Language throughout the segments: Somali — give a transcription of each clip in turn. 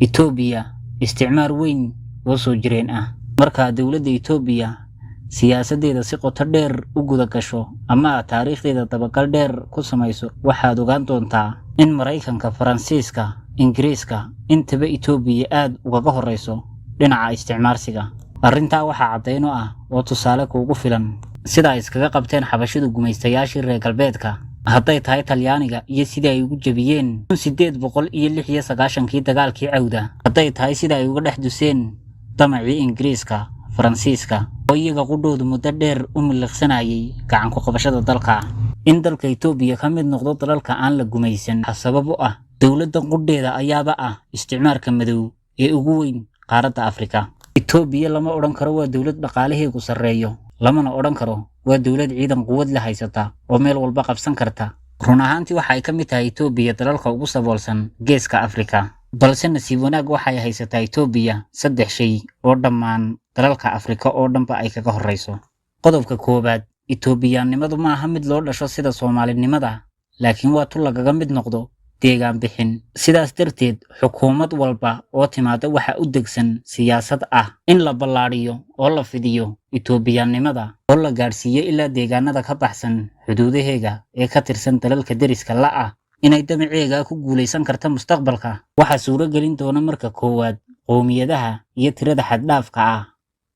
إثيوبيا استعمار وين وسو جرين marka dawladda Itoobiya siyaasadeeda si qoto dheer u guda gasho ama taariikhdeeda tabakal dheer ku samayso waxaad ogaan doontaa in Mareykanka, Faransiiska, Ingiriiska intaba Itoobiya aad uga horeyso dhinaca isticmaarsiga. arrintaa waxa cadeyno oo tusaale kuugu filan sida ay iskaga qabteen xabashada gumaystayaashii reer galbeedka hadday tahay Talyaaniga iyo sida ay ugu jabiyeen 896kii dagaalkii Cawda hadday tahay sida ay uga dhex duseen damacii Ingiriiska, Faransiiska oo iyaga qudhoodu muddo dheer u miliqsanayay gacan ku qabashada dalka. in dalka Itoobiya ka mid noqdo dalalka aan la gumaysan sabab u dawladda qudheeda ayaaba isticmaalka madow ee ugu weyn qaaradda Afrika. Itoobiya lama oran karo waa dawlad dhaqaalaheedu sareeyo, lamana oran karo waa dawlad ciidan quwad la haysata oo meel walba qabsan karta. run ahaantii waxa ay ka mid tahay Itoobiya dalalka ugu saboolsan geeska Afrika. balse nasiib wanaag waxay haysataa Itoobiya saddex shay oo dhammaan dalalka Afrika oo dhanba ay kaga horeyso. qodobka koobaad, Itoobiyaanimadu ma aha mid loo dhasho sida Soomaalinimada, laakiin waa tu lagaga mid noqdo deegaan bixin. sidaas darteed xukuumad walba oo timaada waxa u degsan siyaasad in la ballaariyo oo la fidiyo Itoobiyaanimada oo la gaarsiiyo ilaa deegaanada ka baxsan xuduudaheega ee ka tirsan dalalka deriska la inay damaceega ku guuleysan karta mustaqbalka. waxa suuro gelin doona marka koowaad qoomiyadaha iyo tirada xad dhaafka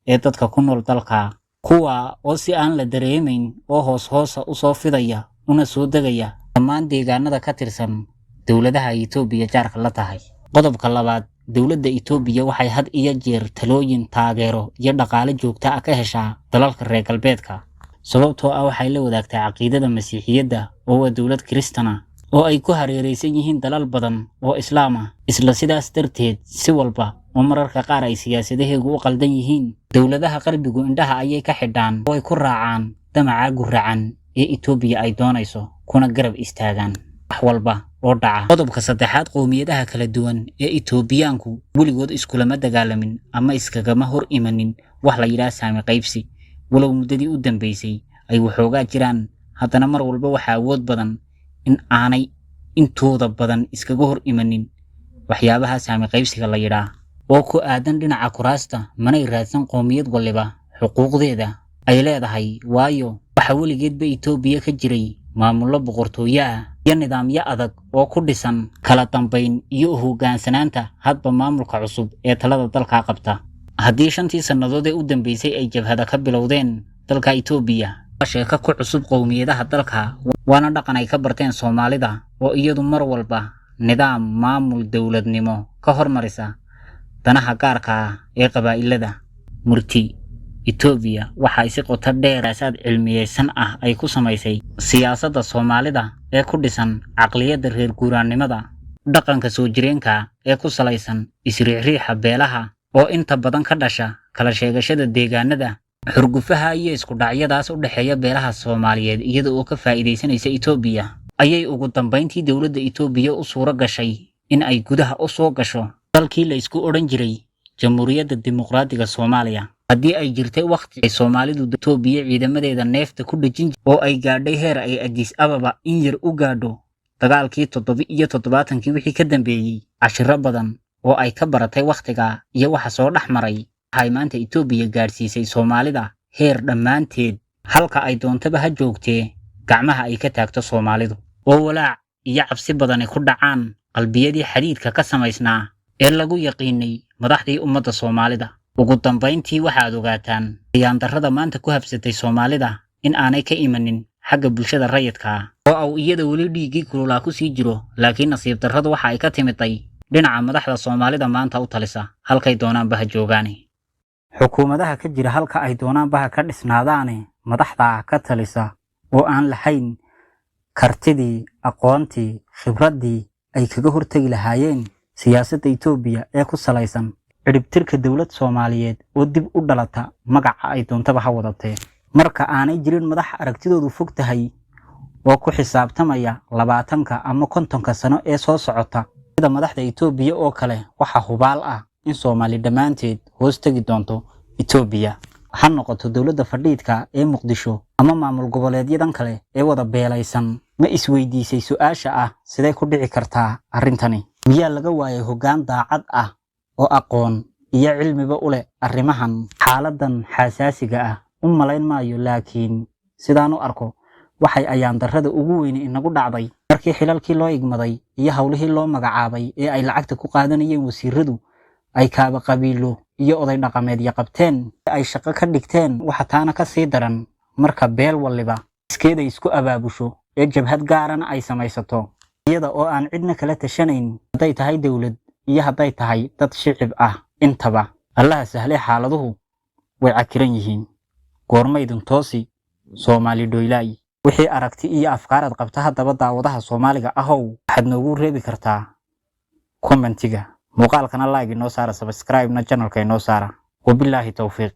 ee dadka ku nool dalka, kuwa oo si aan la dareemayn oo hoos u soo fidaya una soo degaya dhammaan deegaanada ka tirsan dawladaha Itoobiya jaarka la tahay. qodobka labaad, dawladda Itoobiya waxay had iyo jeer talooyin, taageero iyo dhaqaale joogto ka heshaa dalalka reer galbeedka sababtoo waxay la wadaagtaa caqiidada Masiixiyadda oo waa dawlad Kiristana oo ay ku hareeraysan yihiin dalal badan oo Islaam isla sidaas darteed si walba oo mararka qaar ay siyaasadaheegu u qaldan yihiin dawladaha qarbigu indhaha ayay ka xidhaan oo ay ku raacaan damaca guracan ee Itoobiya ay doonayso kuna garab istaagaan wax walba oo dhaca. qodobka saddexaad, qoomiyadaha kala duwan ee Itoobiyaanku weligood iskulama dagaalamin ama iskagama hor imanin wax la yiraahdo saami qaybsi. walow muddadii u dambeysay ay waxoogaa jiraan, haddana mar walba waxa awood badan in aanay intooda badan iskaga hor imanin waxyaabaha saami qaybsiga la yiraahdo oo ku aadan dhinaca kuraasta. manay raadsan qoomiyad waliba xuquuqdeeda ay leedahay, waayo waxa weligeedba Itoobiya ka jiray maamullo boqortooyo iyo nidaamyo adag oo ku dhisan kala dambeyn iyo hoggaansanaanta hadba maamulka cusub ee talada dalka qabta. haddii 5 sannadood ee u dambeysay ay jabhada ka bilowdeen dalka Itoobiya, sheeko ku cusub qowmiyadaha dalka waana dhaqan ay ka barteen Soomaalida oo iyadu mar walba nidaam maamul dawladnimo ka hormarisa danaha gaarka ee qabaa'ilada. murti Itoobiya waxa ay si qoto dheer asaad cilmiyeysan ay ku samaysay siyaasadda Soomaalida ee ku dhisan aqliyadda reer guuraanimada, dhaqanka soo jireenka ee ku salaysan isriixriixa beelaha oo inta badan ka dhasha kala sheegashada deegaanada, xurgufaha iyo isku dhacyadaas u dhaxeeya beelaha Soomaaliyeed iyada oo ka faa'iideysanaysa Itoobiya. ayay ugu dambeyntii dawladda Itoobiya u suura gashay in ay gudaha u soo gasho dalkii la isku oran jiray Jamhuuriyadda Dimuqraadiga Soomaaliya. haddii ay jirtay waqti ay Soomaalidu Itoobiya ciidamadeeda neefta ku dhajin oo ay gaadhay heer ay Addis Ababa in yar u gaadho dagaalkii 77kii wixii ka dambeeyay cashiro badan oo ay ka baratay waqtiga iyo waxa soo dhaxmaray waxay maanta Itoobiya gaarsiisay Soomaalida heer dhammaanteed halka ay doontaba ha joogtee gacmaha ay ka taagto Soomaalidu oo walaac iyo cabsi badan ku dhacaan qalbiyadii xadiidka ka samaysnaa ee lagu yaqiinay madaxdii ummadda Soomaalida. ugu dambeyntii waxaad ogaataan darrada maanta ku habsatay Soomaalida in aanay ka imanin xagga bulshada rayidka oo iyada wali dhiigii kululaa ku sii jiro, laakiin nasiib darradu waxa ay ka timiday dhinaca madaxda Soomaalida maanta u talisa halkay doonaanba ha joogaan. xukuumadaha ka jira halka ay doonaanba ka dhisnaadaan madaxda ka talisa oo aan lahayn kartidii, aqoontii, khibradii ay kaga hortagi lahaayeen siyaasadda Itoobiya ee ku salaysan ciribtirka dawlad Soomaaliyeed oo dib u dhalata magaca ay doontaba ha wadatee. marka aanay jirin madax aragtidoodu fog tahay oo ku xisaabtamaya 20 ama 50 sano ee soo socota sida madaxda Itoobiya oo kale, waxa hubaal in Soomaali dhamaanteed hoos tagi doonto Itoobiya. ha noqoto dawladda fadhiidka ee Muqdisho ama maamul goboleedyadan kale ee wada beelaysan. ma isweydiisay su'aasha sidee ku dhici kartaa arrintani? miyaa laga waayay hoggaan daacad ah oo aqoon iyo cilmiba u leh arrimahan xaaladan xasaasiga ah u malayn maayo laakiin sidaan u arko waxay ayaan darrada ugu weyn inagu dhacday markii xilalkii loo igmaday iyo hawlihii loo magacaabay ee ay lacagta ku qaadanayeen wasiiradu ay kaaba qabiilo iyo oday dhaqameed qabteen ay shaqo ka dhigteen waxa taana ka sii daran marka beel waliba iskeeda isku abaabusho ee jabhad gaarana ay samaysato iyada oo aan cidna kala tashanayn hadday tahay dawlad iyo hadday tahay dad shicib ah intaba allaha sahlay xaaladuhu way cakiran yihiin goormaydun toosi Soomaali dhoylay wixii aragti iyo afkaarad qabta haddaba daawadaha Soomaaliga ahow waxaad noogu reebi kartaa commentiga muuqaalkana like inoo saara subscribe na channelka inoo saara wabillahi tawfiiq